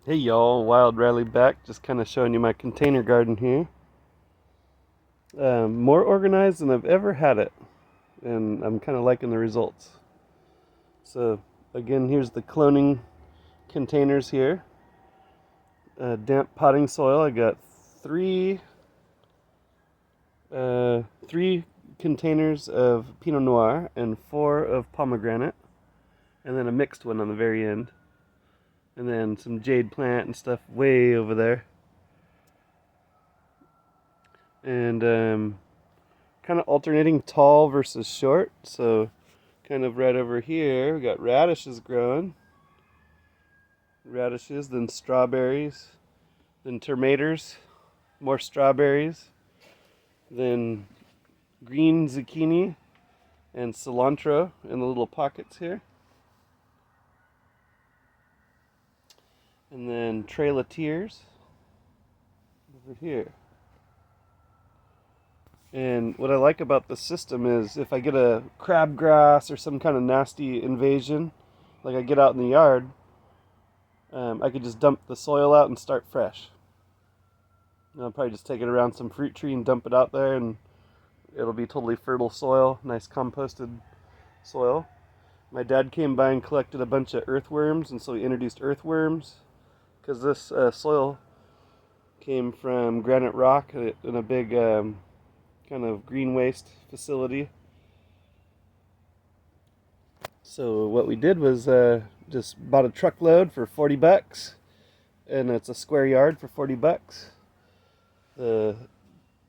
Hey y'all, Wild Riley back, just kind of showing you my container garden here. More organized than I've ever had it, and I'm kind of liking the results. So again, here's the cloning containers here. Damp potting soil, I got three, three containers of Pinot Noir and four of pomegranate, and then a mixed one on the very end. And then some jade plant and stuff way over there. And kind of alternating tall versus short. So kind of right over here, we got radishes growing. Radishes, then strawberries, then tomatoes, more strawberries, then green zucchini and cilantro in the little pockets here. And then trailatiers over here. And what I like about the system is if I get a crabgrass or some kind of nasty invasion, like I get out in the yard, I could just dump the soil out and start fresh. And I'll probably just take it around some fruit tree and dump it out there, and it'll be totally fertile soil, nice composted soil. My dad came by and collected a bunch of earthworms, and so he introduced earthworms, because this soil came from granite rock in a big kind of green waste facility. So what we did was just bought a truckload for 40 bucks, and it's a square yard for 40 bucks. The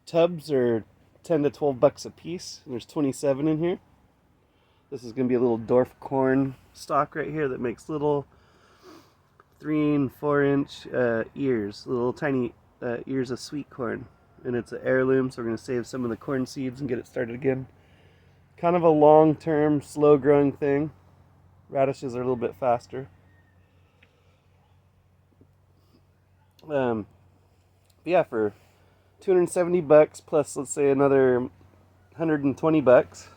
tubs are 10 to 12 bucks a piece, and there's 27 in here. This is going to be a little dwarf corn stalk right here that makes little 3 and 4 inch ears, little tiny ears of sweet corn. And it's an heirloom, so we're going to save some of the corn seeds and get it started again. Kind of a long-term, slow-growing thing. Radishes are a little bit faster. Yeah, for 270 bucks plus, let's say, another 120 bucks,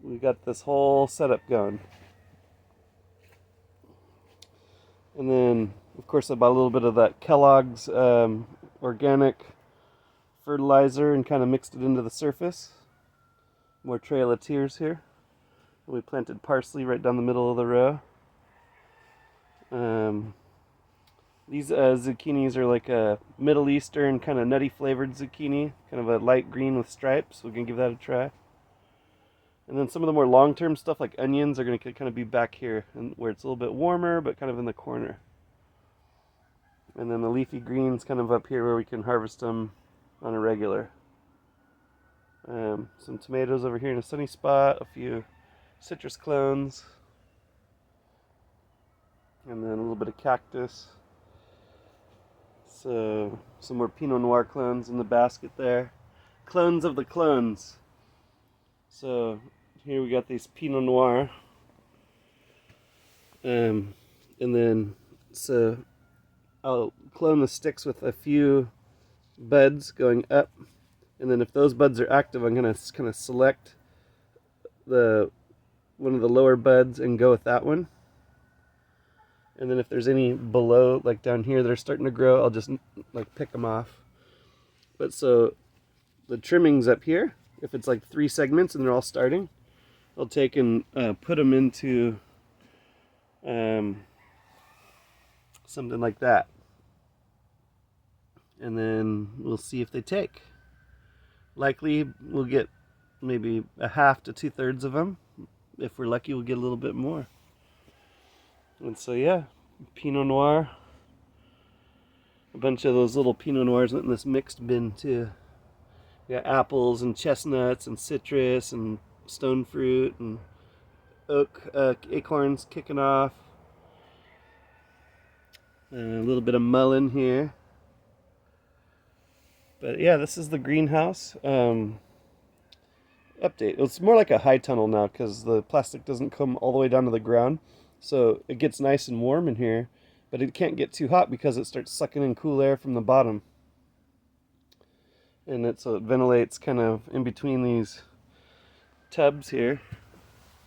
we got this whole setup going. And then, of course, I bought a little bit of that Kellogg's organic fertilizer and kind of mixed it into the surface. More trailatiers here. And we planted parsley right down the middle of the row. These zucchinis are like a Middle Eastern kind of nutty flavored zucchini, kind of a light green with stripes. We can give that a try. And then some of the more long-term stuff like onions are going to kind of be back here, and where it's a little bit warmer, but kind of in the corner. And then the leafy greens kind of up here where we can harvest them on a regular. Some tomatoes over here in a sunny spot, a few citrus clones, and then a little bit of cactus. So some more Pinot Noir clones in the basket there. Clones of the clones. So here we got these Pinot Noir. And then so I'll clone the sticks with a few buds going up, and then if those buds are active, I'm going to kind of select one of the lower buds and go with that one. And then if there's any below, like down here, that are starting to grow, I'll just like pick them off. But so the trimmings up here, if it's like 3 segments and they're all starting, I'll take and put them into something like that. And then we'll see if they take. Likely we'll get maybe a half to 2/3 of them. If we're lucky, we'll get a little bit more. And so yeah, Pinot Noir. A bunch of those little Pinot Noirs went in this mixed bin too. We got apples and chestnuts and citrus and stone fruit and oak acorns kicking off. And a little bit of mullen here. But yeah, this is the greenhouse. Update. It's more like a high tunnel now because the plastic doesn't come all the way down to the ground. So it gets nice and warm in here, but it can't get too hot because it starts sucking in cool air from the bottom. And so it ventilates kind of in between these tubs here.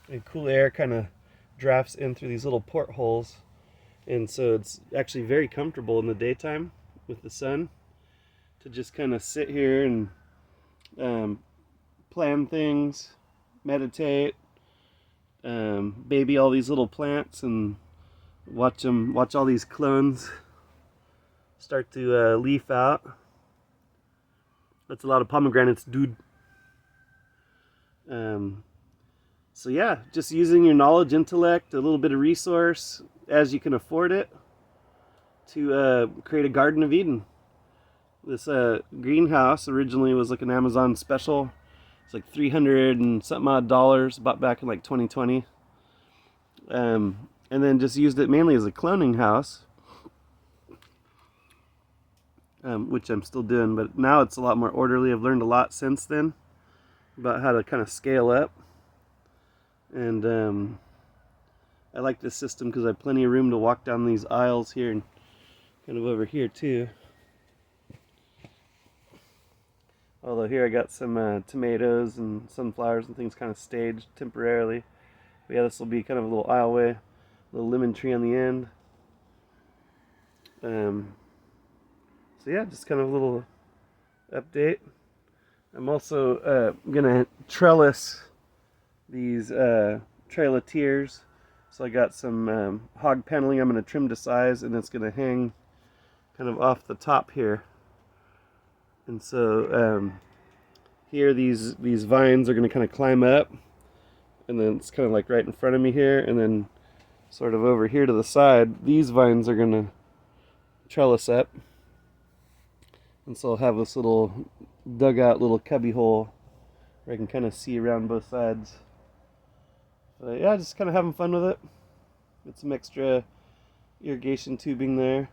And cool air kind of drafts in through these little portholes And so it's actually very comfortable in the daytime with the sun to just kind of sit here and plan things, meditate, baby all these little plants, and watch all these clones start to leaf out. That's a lot of pomegranates, dude. So yeah, just using your knowledge, intellect, a little bit of resource as you can afford it to create a Garden of Eden. This greenhouse originally was like an Amazon special. It's like $300 and something odd dollars, bought back in like 2020. And then just used it mainly as a cloning house, which I'm still doing, but now it's a lot more orderly. I've learned a lot since then about how to kind of scale up. And I like this system because I have plenty of room to walk down these aisles here and kind of over here too. Although here I got some tomatoes and sunflowers and things kind of staged temporarily. But yeah, this will be kind of a little aisleway, a little lemon tree on the end. So yeah, just kind of a little update. I'm also gonna trellis these trailatiers. So I got some hog paneling I'm gonna trim to size, and it's gonna hang kind of off the top here. And so here these vines are going to kind of climb up, and then it's kind of like right in front of me here, and then sort of over here to the side, these vines are going to trellis up. And so I'll have this little dugout, little cubby hole where I can kind of see around both sides. But yeah, just kind of having fun with it. Get some extra irrigation tubing there.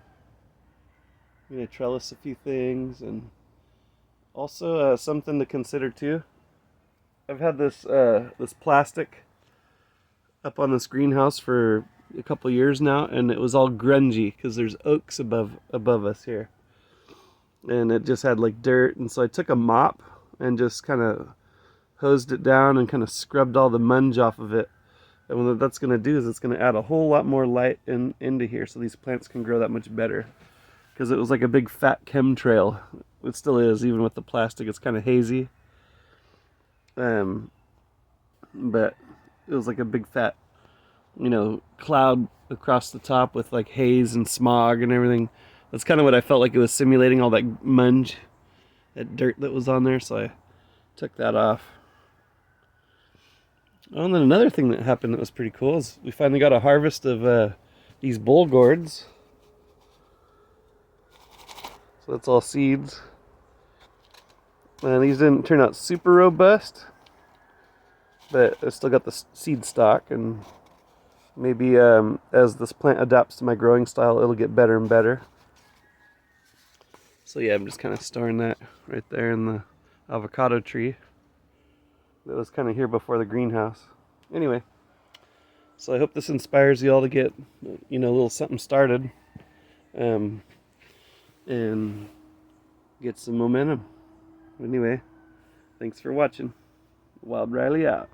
I'm going to trellis a few things, and also something to consider too. I've had this this plastic up on this greenhouse for a couple years now, and it was all grungy because there's oaks above us here, and it just had like dirt. And so I took a mop and just kind of hosed it down and kind of scrubbed all the munge off of it. And what that's going to do is it's going to add a whole lot more light into here, so these plants can grow that much better. Because it was like a big fat chemtrail. It still is, even with the plastic. It's kind of hazy. But it was like a big fat, cloud across the top with like haze and smog and everything. That's kind of what I felt like it was simulating, all that munge, that dirt that was on there. So I took that off. Oh, and then another thing that happened that was pretty cool is we finally got a harvest of these bull gourds. So that's all seeds. And these didn't turn out super robust, but I still got the seed stock, and maybe as this plant adapts to my growing style, it'll get better and better. So yeah, I'm just kind of storing that right there in the avocado tree that was kind of here before the greenhouse. Anyway, so I hope this inspires you all to get, a little something started. And get some momentum. Anyway, thanks for watching. Wild Riley out.